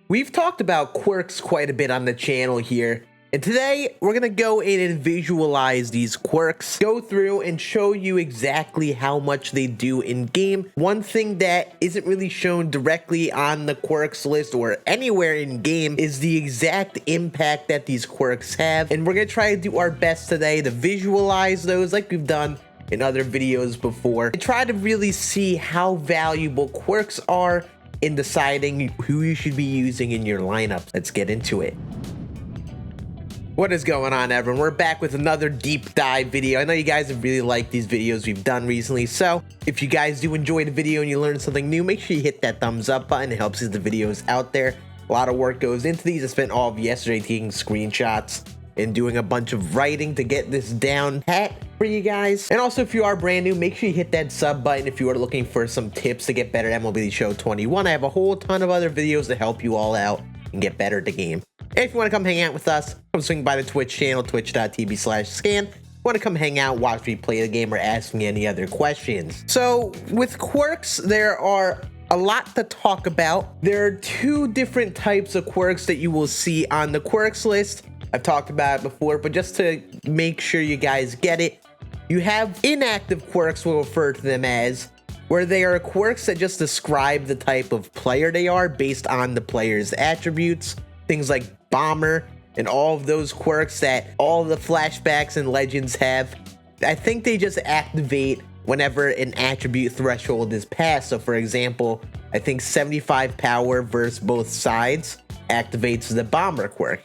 We've talked about quirks quite a bit on the channel here, and today we're going to go in and visualize these quirks, go through and show you exactly how much they do in game. One thing that isn't really shown directly on the quirks list or anywhere in game is the exact impact that these quirks have, and we're going to try to do our best today to visualize those like we've done in other videos before, and try to really see how valuable quirks are in deciding who you should be using in your lineup. Let's get into it. What is going on, everyone? We're back with another deep dive video. I know you guys have really liked these videos we've done recently, so if you guys do enjoy the video and you learn something new, make sure you hit that thumbs up button. It helps get the videos out there. A lot of work goes into these. I spent all of yesterday taking screenshots and doing a bunch of writing to get this down pat for you guys. And also, if you are brand new, make sure you hit that sub button if you are looking for some tips to get better at MLB The Show 21. I have a whole ton of other videos to help you all out and get better at the game. And if you want to come hang out with us, come swing by the Twitch channel, twitch.tv/scan. If you want to come hang out, watch me play the game, or ask me any other questions. So with quirks, there are a lot to talk about. There are two different types of quirks that you will see on the quirks list. I've talked about it before, but just to make sure you guys get it, you have inactive quirks, we'll refer to them as, where they are quirks that just describe the type of player they are based on the player's attributes. Things like Bomber and all of those quirks that all the flashbacks and legends have. I think they just activate whenever an attribute threshold is passed. So for example, I think 75 power versus both sides activates the Bomber quirk.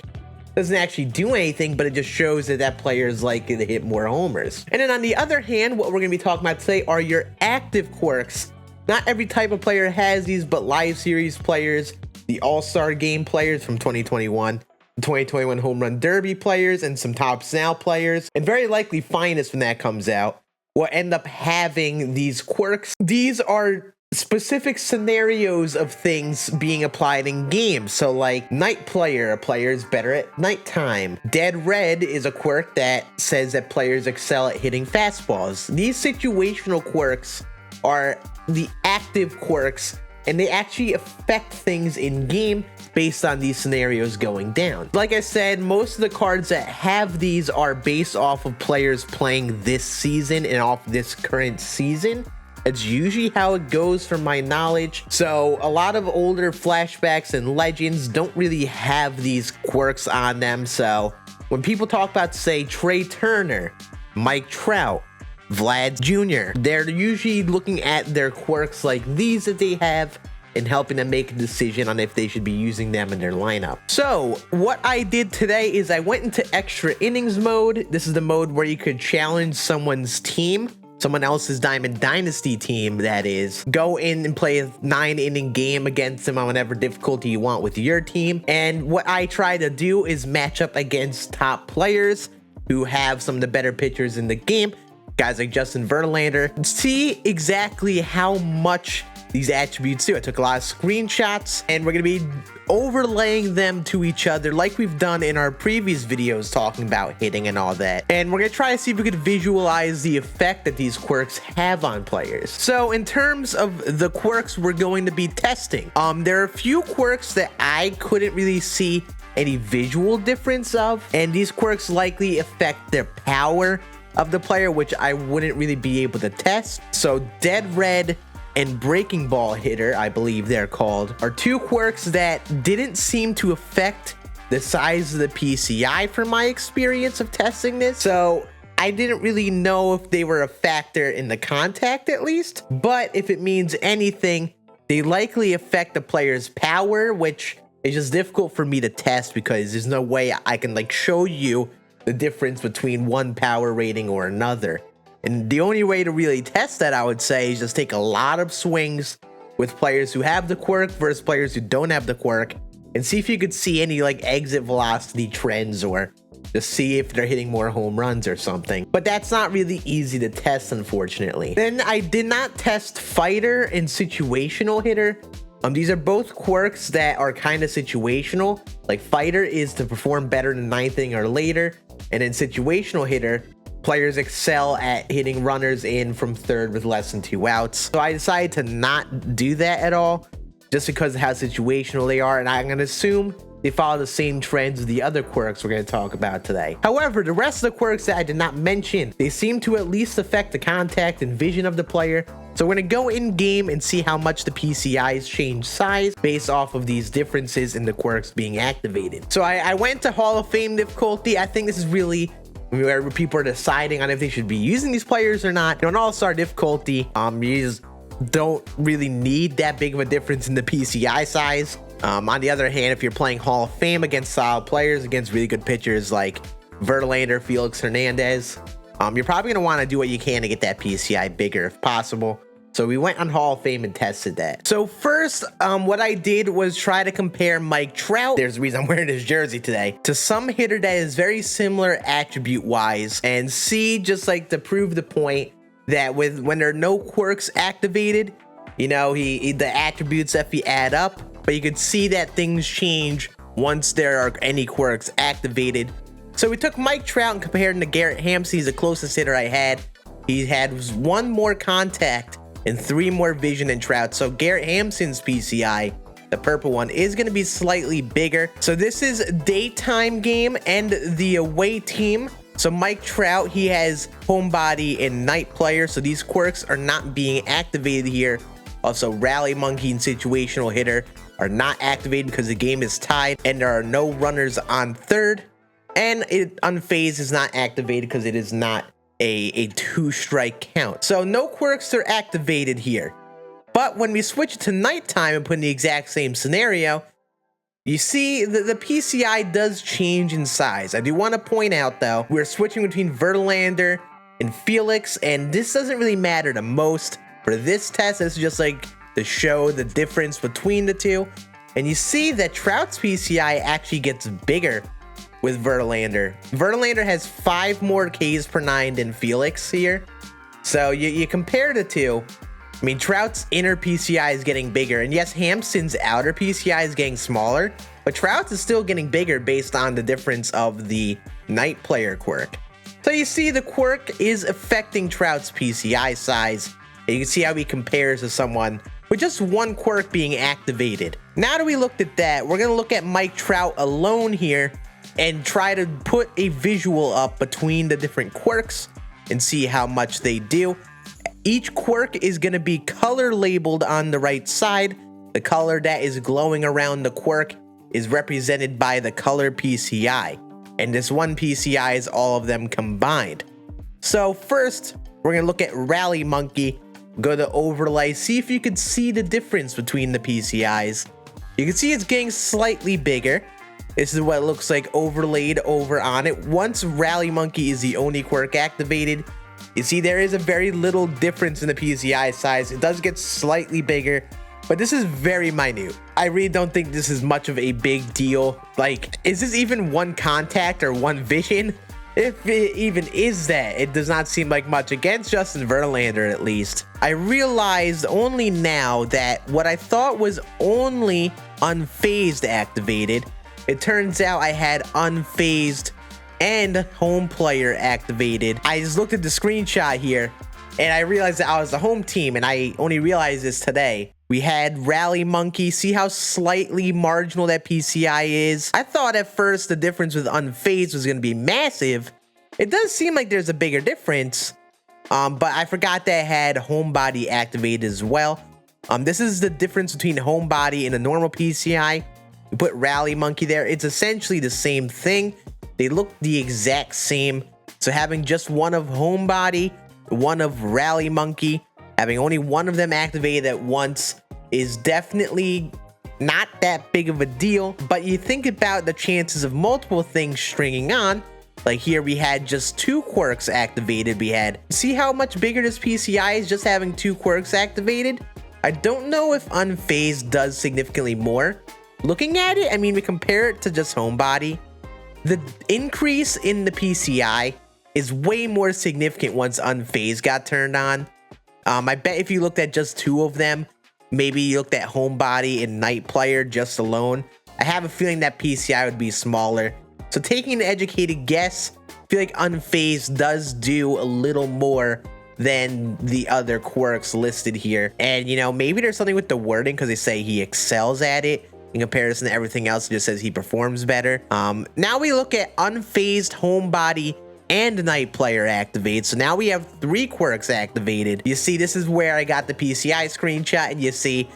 Doesn't actually do anything, but it just shows that that player is likely to hit more homers. And then on the other hand, what we're going to be talking about today are your active quirks. Not every type of player has these, but live series players, the all-star game players from 2021, the 2021 home run derby players, and some Tops Now players, and very likely finest when that comes out, will end up having these quirks. These are specific scenarios of things being applied in games. So like night player, a player is better at nighttime. Dead red is a quirk that says that players excel at hitting fastballs. These situational quirks are the active quirks, and they actually affect things in game based on these scenarios going down. Like I said, most of the cards that have these are based off of players playing this season and off this current season. It's usually how it goes from my knowledge. So a lot of older flashbacks and legends don't really have these quirks on them. So when people talk about, say, Trey Turner, Mike Trout, Vlad Jr., they're usually looking at their quirks like these that they have and helping them make a decision on if they should be using them in their lineup. So what I did today is I went into extra innings mode. This is the mode where you could challenge someone's team, someone else's Diamond Dynasty team, that is. Go in and play a 9-inning game against them on whatever difficulty you want with your team. And what I try to do is match up against top players who have some of the better pitchers in the game, guys like Justin Verlander. See exactly how much these attributes do. I took a lot of screenshots, and we're going to be overlaying them to each other like we've done in our previous videos talking about hitting and all that. And we're going to try to see if we could visualize the effect that these quirks have on players. So in terms of the quirks we're going to be testing, there are a few quirks that I couldn't really see any visual difference of, and these quirks likely affect their power of the player, which I wouldn't really be able to test. So Dead Red and Breaking Ball Hitter, I believe they're called, are two quirks that didn't seem to affect the size of the PCI from my experience of testing this. So I didn't really know if they were a factor in the contact, at least. But if it means anything, they likely affect the player's power, which is just difficult for me to test because there's no way I can like show you the difference between one power rating or another. And the only way to really test that, I would say, is just take a lot of swings with players who have the quirk versus players who don't have the quirk, and see if you could see any like exit velocity trends, or just see if they're hitting more home runs or something. But that's not really easy to test, unfortunately. Then I did not test Fighter and Situational Hitter. These are both quirks that are kind of situational. Like Fighter is to perform better in the 9th inning or later, and in Situational Hitter, players excel at hitting runners in from third with less than 2 outs. So I decided to not do that at all. just because of how situational they are, and I'm going to assume they follow the same trends as the other quirks we're going to talk about today. However, the rest of the quirks that I did not mention, they seem to at least affect the contact and vision of the player. So we're going to go in game and see how much the PCIs change size based off of these differences in the quirks being activated. So I went to Hall of Fame difficulty. I think this is really where people are deciding on if they should be using these players or not. On All-Star difficulty, you just don't really need that big of a difference in the PCI size. On the other hand, if you're playing Hall of Fame against solid players, against really good pitchers like Verlander, Felix Hernandez, you're probably going to want to do what you can to get that PCI bigger if possible. So we went on Hall of Fame and tested that. So first, what I did was try to compare Mike Trout, there's the reason I'm wearing his jersey today, to some hitter that is very similar attribute-wise, and see, just like to prove the point, that when there are no quirks activated, you know, the attributes if you add up, but you could see that things change once there are any quirks activated. So we took Mike Trout and compared him to Garrett Hampson. He's the closest hitter I had. He had 1 more contact and 3 more vision than Trout. So Garrett Hampson's PCI, the purple one, is going to be slightly bigger. So this is daytime game and the away team. So Mike Trout, he has homebody and night player. So these quirks are not being activated here. Also, Rally Monkey and Situational Hitter are not activated because the game is tied and there are no runners on third. And Unfazed is not activated because it is not a 2-strike count. So no quirks are activated here. But when we switch to nighttime and put in the exact same scenario, you see the PCI does change in size. I do want to point out though, we're switching between Verlander and Felix, and this doesn't really matter the most. For this test, this is just like to show the difference between the two. And you see that Trout's PCI actually gets bigger with Verlander. Verlander has 5 more Ks per 9 than Felix here. So you compare the two. I mean, Trout's inner PCI is getting bigger. And yes, Hampson's outer PCI is getting smaller. But Trout's is still getting bigger based on the difference of the night player quirk. So you see the quirk is affecting Trout's PCI size. And you can see how he compares to someone with just 1 quirk being activated. Now that we looked at that, we're going to look at Mike Trout alone here and try to put a visual up between the different quirks and see how much they do. Each quirk is going to be color labeled on the right side. The color that is glowing around the quirk is represented by the color PCI. And this one PCI is all of them combined. So first, we're going to look at Rally Monkey. Go to overlay, see if you could see the difference between the PCIs. You can see it's getting slightly bigger. This is what it looks like overlaid over on it. Once Rally Monkey is the only quirk activated, you see there is a very little difference in the PCI size. It does get slightly bigger, but this is very minute. I really don't think this is much of a big deal. Like, is this even 1 contact or 1 vision? If it even is that, it does not seem like much against Justin Verlander, at least. I realized only now that what I thought was only Unfazed activated, it turns out I had Unfazed and home player activated. I just looked at the screenshot here and I realized that I was the home team, and I only realized this today. We had Rally Monkey. See how slightly marginal that PCI is? I thought at first the difference with Unfazed was going to be massive. It does seem like there's a bigger difference, but I forgot that I had homebody activated as well. This is the difference between homebody and a normal PCI. You put Rally Monkey there. It's essentially the same thing. They look the exact same. So having just one of homebody, one of Rally Monkey, having only one of them activated at once is definitely not that big of a deal. But you think about the chances of multiple things stringing on. Like here we had just 2 quirks activated. See how much bigger this PCI is just having 2 quirks activated? I don't know if Unfazed does significantly more. Looking at it, I mean, we compare it to just homebody. The increase in the PCI is way more significant once Unfazed got turned on. I bet if you looked at just 2 of them, maybe you looked at homebody and night player just alone, I have a feeling that PCI would be smaller. So taking an educated guess, I feel like Unfazed does do a little more than the other quirks listed here. And, you know, maybe there's something with the wording because they say he excels at it. In comparison to everything else, it just says he performs better. Now we look at unfazed, homebody, and night player activate. So now we have 3 quirks activated. You see, this is where I got the PCI screenshot, and you see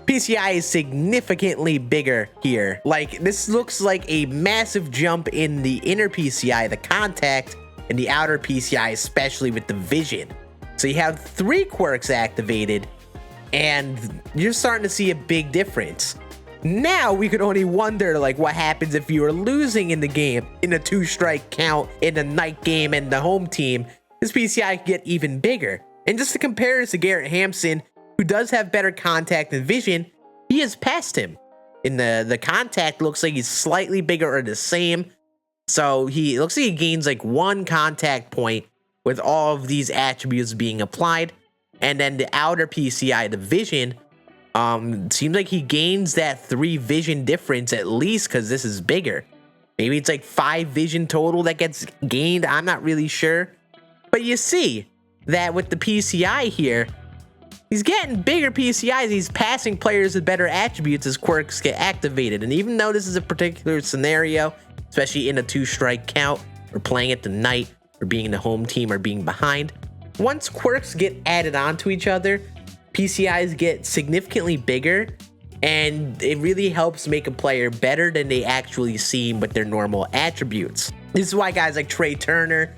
PCI is significantly bigger here. Like, this looks like a massive jump in the inner PCI, the contact, and the outer PCI, especially with the vision. So you have 3 quirks activated, and you're starting to see a big difference. Now we could only wonder, like, what happens if you are losing in the game in a 2-strike count in the night game and the home team. This PCI could get even bigger. And just to compare this to Garrett Hampson, who does have better contact and vision, he has passed him. In the contact, looks like he's slightly bigger or the same. So it looks like he gains like 1 contact point with all of these attributes being applied. And then the outer PCI, the vision, seems like he gains that 3 vision difference at least because this is bigger. Maybe it's like 5 vision total that gets gained. I'm not really sure. But you see that with the PCI here, he's getting bigger PCIs. He's passing players with better attributes as quirks get activated. And even though this is a particular scenario, especially in a 2-strike count, or playing at the night, or being in the home team, or being behind, once quirks get added onto each other, PCIs get significantly bigger, and it really helps make a player better than they actually seem with their normal attributes. This is why guys like Trey Turner,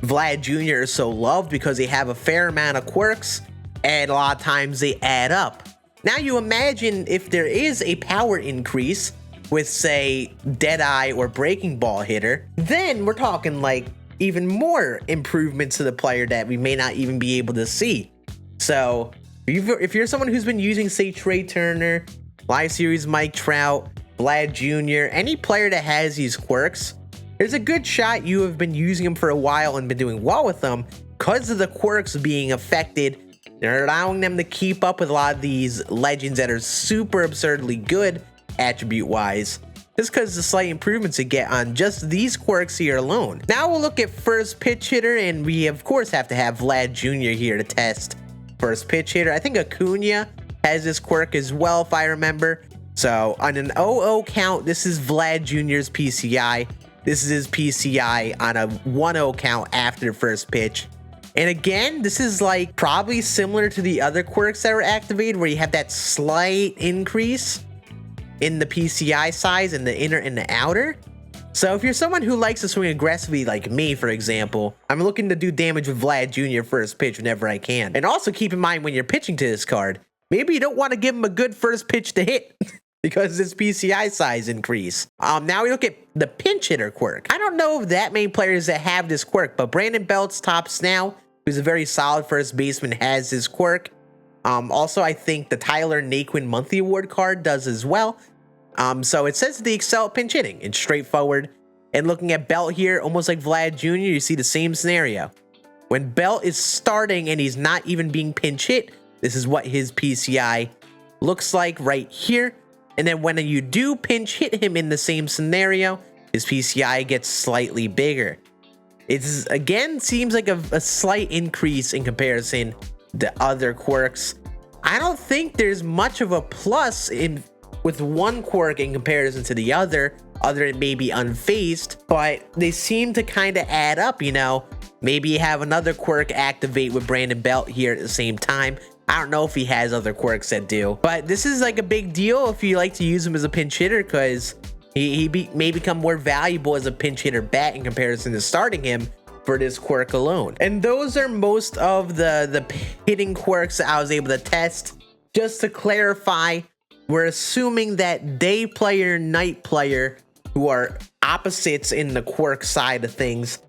Vlad Jr. are so loved, because they have a fair amount of quirks, and a lot of times they add up. Now you imagine if there is a power increase with, say, Deadeye or Breaking Ball hitter, then we're talking like even more improvements to the player that we may not even be able to see. So if you're someone who's been using, say, Trey Turner, Live Series Mike Trout, Vlad Jr., any player that has these quirks, there's a good shot you have been using them for a while and been doing well with them because of the quirks being affected. They're allowing them to keep up with a lot of these legends that are super absurdly good attribute-wise, just because of the slight improvements you get on just these quirks here alone. Now we'll look at first pitch hitter, and we of course have to have Vlad Jr. here to test first pitch hitter. I think Acuna has this quirk as well, if I remember. So on an 0-0 count, this is Vlad Jr.'s PCI. This is his PCI on a 1-0 count after first pitch. And again, this is like probably similar to the other quirks that were activated, where you have that slight increase in the PCI size in the inner and the outer. So if you're someone who likes to swing aggressively like me, for example, I'm looking to do damage with Vlad Jr. first pitch whenever I can. And also keep in mind when you're pitching to this card, maybe you don't want to give him a good first pitch to hit because this PCI size increase. Now we look at the pinch hitter quirk. I don't know if that many players that have this quirk, but Brandon Belt's tops now, who's a very solid first baseman, has his quirk. Also, I think the Tyler Naquin monthly award card does as well. So it says the excel at pinch hitting. It's straightforward. And looking at Belt here, almost like Vlad Jr., you see the same scenario. When Belt is starting and he's not even being pinch hit, this is what his PCI looks like right here. And then when you do pinch hit him in the same scenario, his PCI gets slightly bigger. It's, again, seems like a slight increase in comparison to other quirks. I don't think there's much of a plus with one quirk in comparison to the other than maybe unfazed, but they seem to kind of add up, you know. Maybe you have another quirk activate with Brandon Belt here at the same time. I don't know if he has other quirks that do, but this is like a big deal if you like to use him as a pinch hitter, because he may become more valuable as a pinch hitter bat in comparison to starting him for this quirk alone. And those are most of the hitting quirks that I was able to test. Just to clarify, we're assuming that day player, night player, who are opposites in the quirk side of things,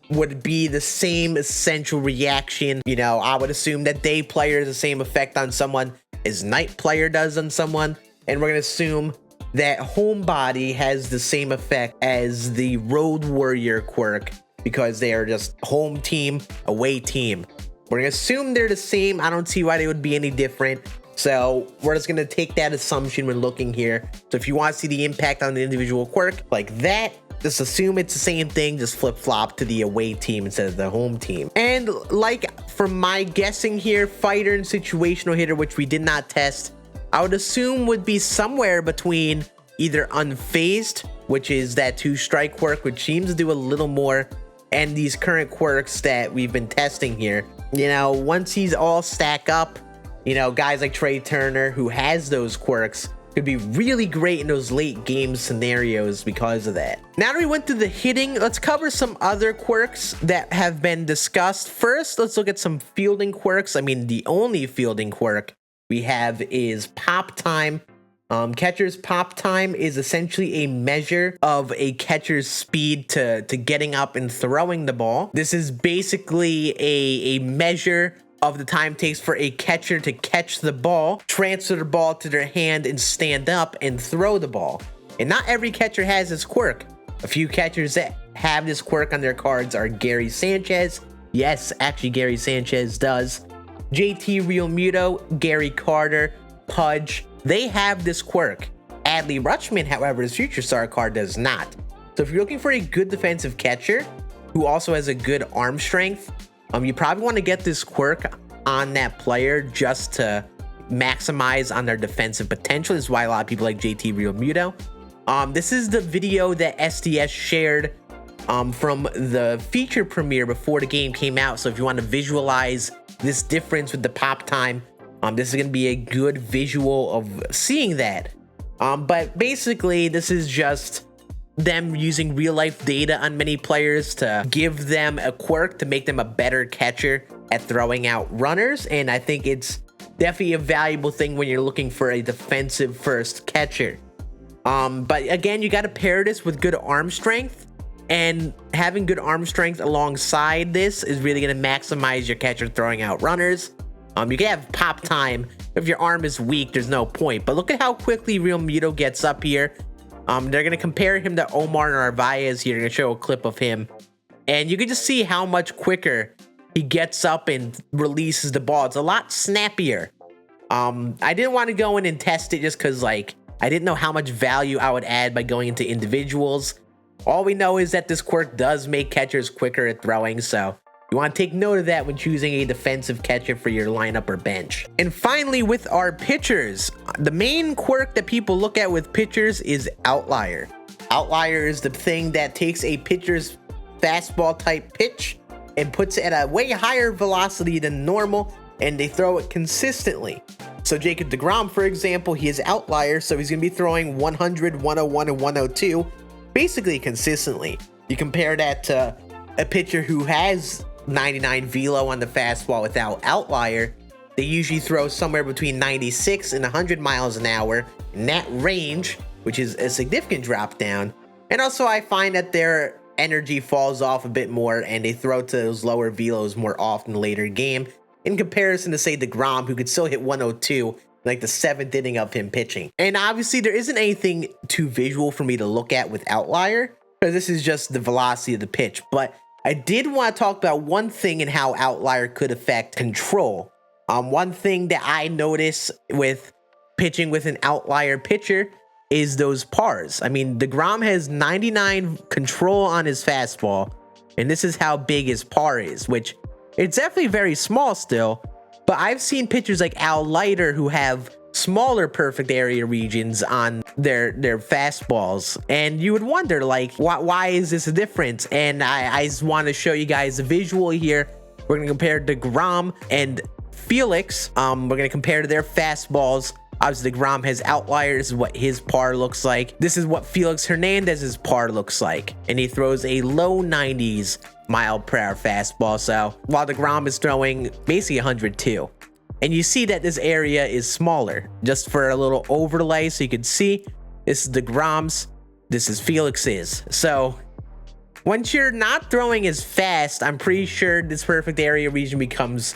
would be the same essential reaction. You know, I would assume that day player is the same effect on someone as night player does on someone. And we're going to assume that homebody has the same effect as the road warrior quirk, because they are just home team, away team. We're going to assume they're the same. I don't see why they would be any different. So we're just going to take that assumption when looking here. So if you want to see the impact on the individual quirk like that, just assume it's the same thing, just flip-flop to the away team instead of the home team. And like from my guessing here, fighter and situational hitter, which we did not test, I would assume would be somewhere between either unfazed, which is that 2-strike quirk, which seems to do a little more, and these current quirks that we've been testing here. You know, once he's all stack up, you know, guys like Trey Turner, who has those quirks, could be really great in those late game scenarios because of that. Now that we went through the hitting, let's cover some other quirks that have been discussed. First, let's look at some fielding quirks. I mean, the only fielding quirk we have is pop time. Catcher's pop time is essentially a measure of a catcher's speed to getting up and throwing the ball. This is basically a measure of the time it takes for a catcher to catch the ball, transfer the ball to their hand, and stand up and throw the ball. And not every catcher has this quirk. A few catchers that have this quirk on their cards are Gary Sanchez. Yes, actually Gary Sanchez does. JT Realmuto, Gary Carter, Pudge. They have this quirk. Adley Rutschman, however, his Future Star card does not. So if you're looking for a good defensive catcher who also has a good arm strength, you probably want to get this quirk on that player just to maximize on their defensive potential. This is why a lot of people like JT Realmuto. This is the video that SDS shared from the feature premiere before the game came out. So if you want to visualize this difference with the pop time, this is going to be a good visual of seeing that. But basically, this is just them using real life data on many players to give them a quirk to make them a better catcher at throwing out runners. And I think it's definitely a valuable thing when you're looking for a defensive first catcher. But again, you got to pair this with good arm strength, and having good arm strength alongside this is really going to maximize your catcher throwing out runners. You can have pop time. If your arm is weak, there's no point. But look at how quickly Realmuto gets up here. They're going to compare him to Omar Narvaez here. They're going to show a clip of him. And you can just see how much quicker he gets up and releases the ball. It's a lot snappier. I didn't want to go in and test it just because, like, I didn't know how much value I would add by going into individuals. All we know is that this quirk does make catchers quicker at throwing, so you want to take note of that when choosing a defensive catcher for your lineup or bench. And finally, with our pitchers, the main quirk that people look at with pitchers is outlier. Outlier is the thing that takes a pitcher's fastball type pitch and puts it at a way higher velocity than normal, and they throw it consistently. So Jacob deGrom, for example, he is outlier, so he's going to be throwing 100, 101, and 102 basically consistently. You compare that to a pitcher who has 99 velo on the fastball without outlier, they usually throw somewhere between 96 and 100 miles an hour in that range, which is a significant drop down. And also I find that their energy falls off a bit more and they throw to those lower velos more often later game in comparison to, say, DeGrom, who could still hit 102 like the 7th inning of him pitching. And obviously there isn't anything too visual for me to look at with outlier, because this is just the velocity of the pitch. But I did want to talk about one thing and how outlier could affect control. One thing that I notice with pitching with an outlier pitcher is those pars. I mean, DeGrom has 99 control on his fastball, and this is how big his par is, which it's definitely very small still, but I've seen pitchers like Al Leiter who have smaller perfect area regions on their fastballs, and you would wonder, like, why is this a difference? And I just want to show you guys a visual here. We're going to compare DeGrom and Felix. We're going to compare to their fastballs. Obviously, DeGrom has outliers. This is what his par looks like. This is what Felix Hernandez's par looks like, and he throws a low 90s mile per hour fastball. So while DeGrom is throwing basically 102. And you see that this area is smaller, just for a little overlay so you can see. This is DeGrom's, this is Felix's. So once you're not throwing as fast, I'm pretty sure this perfect area region becomes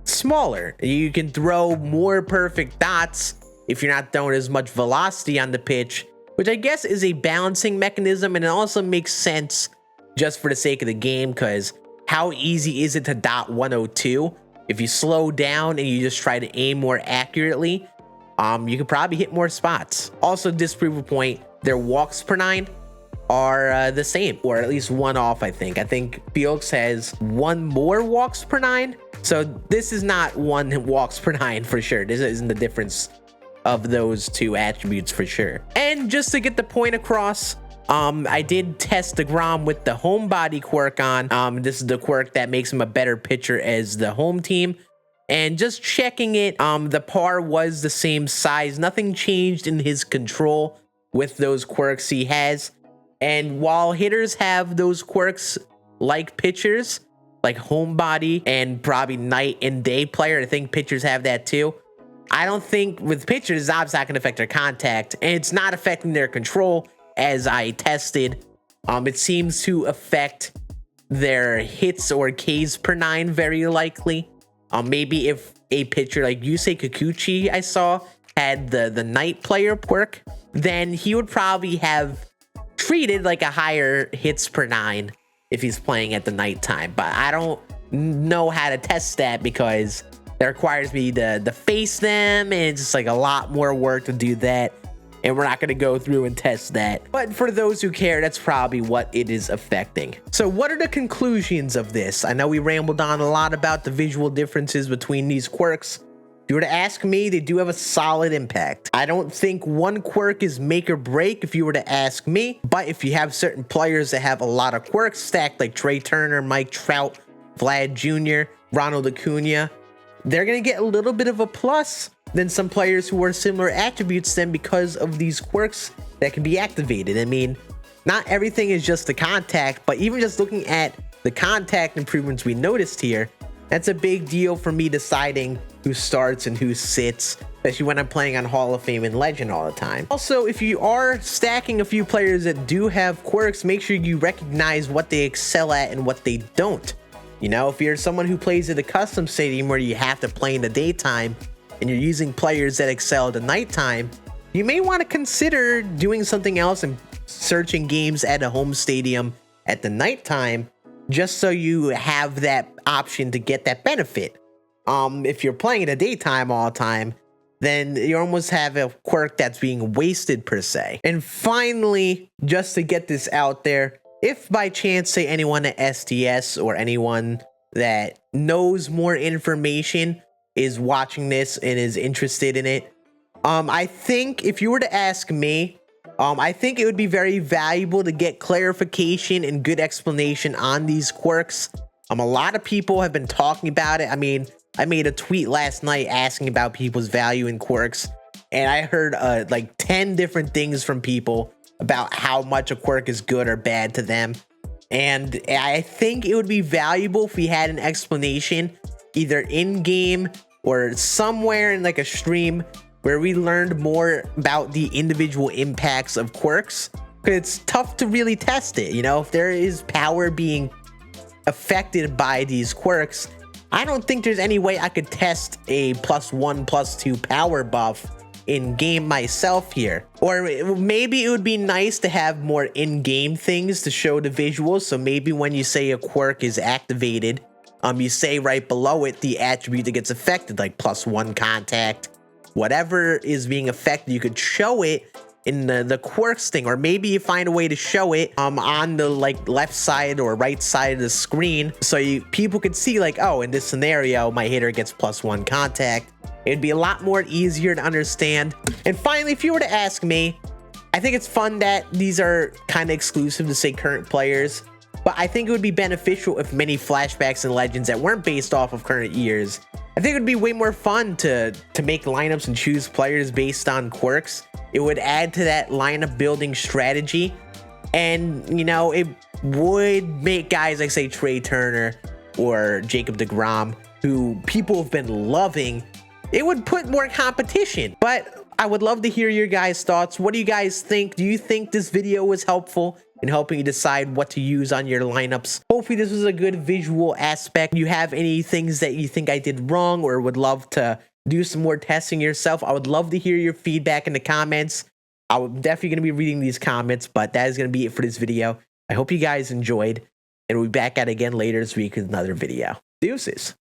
smaller. You can throw more perfect dots if you're not throwing as much velocity on the pitch, which I guess is a balancing mechanism, and it also makes sense just for the sake of the game, because how easy is it to dot 102? If you slow down and you just try to aim more accurately, you could probably hit more spots. Also, disprove a point, their walks per 9, are the same, or at least one off, I think. I think Quirks has one more walks per 9. So this is not one walks per 9 for sure. This isn't the difference of those two attributes for sure. And just to get the point across, I did test DeGrom with the homebody quirk on. This is the quirk that makes him a better pitcher as the home team. And just checking it, the par was the same size. Nothing changed in his control with those quirks he has. And while hitters have those quirks like pitchers, like homebody and probably night and day player, I think pitchers have that too. I don't think with pitchers, it's not going to affect their contact, and it's not affecting their control as I tested. It seems to affect their hits or Ks per 9 very likely. Maybe if a pitcher like Yusei Kikuchi I saw had the night player quirk, then he would probably have treated like a higher hits per 9 if he's playing at the nighttime. But I don't know how to test that because that requires me to face them, and it's just like a lot more work to do that, and we're not going to go through and test that. But for those who care, that's probably what it is affecting. So what are the conclusions of this? I know we rambled on a lot about the visual differences between these quirks. If you were to ask me, they do have a solid impact. I don't think one quirk is make or break if you were to ask me, but if you have certain players that have a lot of quirks stacked, like Trey Turner, Mike Trout, Vlad Jr., Ronald Acuna, they're going to get a little bit of a plus than some players who are similar attributes to them because of these quirks that can be activated. I mean, not everything is just the contact, but even just looking at the contact improvements we noticed here, that's a big deal for me deciding who starts and who sits, especially when I'm playing on Hall of Fame and Legend all the time. Also, if you are stacking a few players that do have quirks, make sure you recognize what they excel at and what they don't. You know, if you're someone who plays at a custom stadium where you have to play in the daytime and you're using players that excel at the nighttime, you may want to consider doing something else and searching games at a home stadium at the nighttime, just so you have that option to get that benefit. If you're playing in the daytime all the time, then you almost have a quirk that's being wasted per se. And finally, just to get this out there, if by chance, say anyone at SDS or anyone that knows more information is watching this and is interested in it, I think if you were to ask me, I think it would be very valuable to get clarification and good explanation on these quirks. A lot of people have been talking about it. I mean, I made a tweet last night asking about people's value in quirks, and I heard like 10 different things from people about how much a quirk is good or bad to them. And I think it would be valuable if we had an explanation either in game or somewhere in like a stream where we learned more about the individual impacts of quirks, because it's tough to really test it. You know, if there is power being affected by these quirks, I don't think there's any way I could test a +1, +2 power buff in game myself here. Or maybe it would be nice to have more in-game things to show the visuals. So maybe when you say a quirk is activated, you say right below it the attribute that gets affected, like +1 contact, whatever is being affected, you could show it in the quirks thing. Or maybe you find a way to show it on the like left side or right side of the screen, so people could see like, oh, in this scenario my hitter gets +1 contact. It'd be a lot more easier to understand. And finally, if you were to ask me, I think it's fun that these are kind of exclusive to say current players, but I think it would be beneficial if many flashbacks and legends that weren't based off of current years. I think it would be way more fun to make lineups and choose players based on quirks. It would add to that lineup building strategy, and you know, it would make guys like say Trey Turner or Jacob deGrom, who people have been loving, it would put more competition. But I would love to hear your guys' thoughts. What do you guys think? Do you think this video was helpful in helping you decide what to use on your lineups? Hopefully this was a good visual aspect. You have any things that you think I did wrong or would love to do some more testing yourself? I would love to hear your feedback in the comments. I'm definitely going to be reading these comments, but that is going to be it for this video. I hope you guys enjoyed, and we'll be back at it again later this week with another video. Deuces.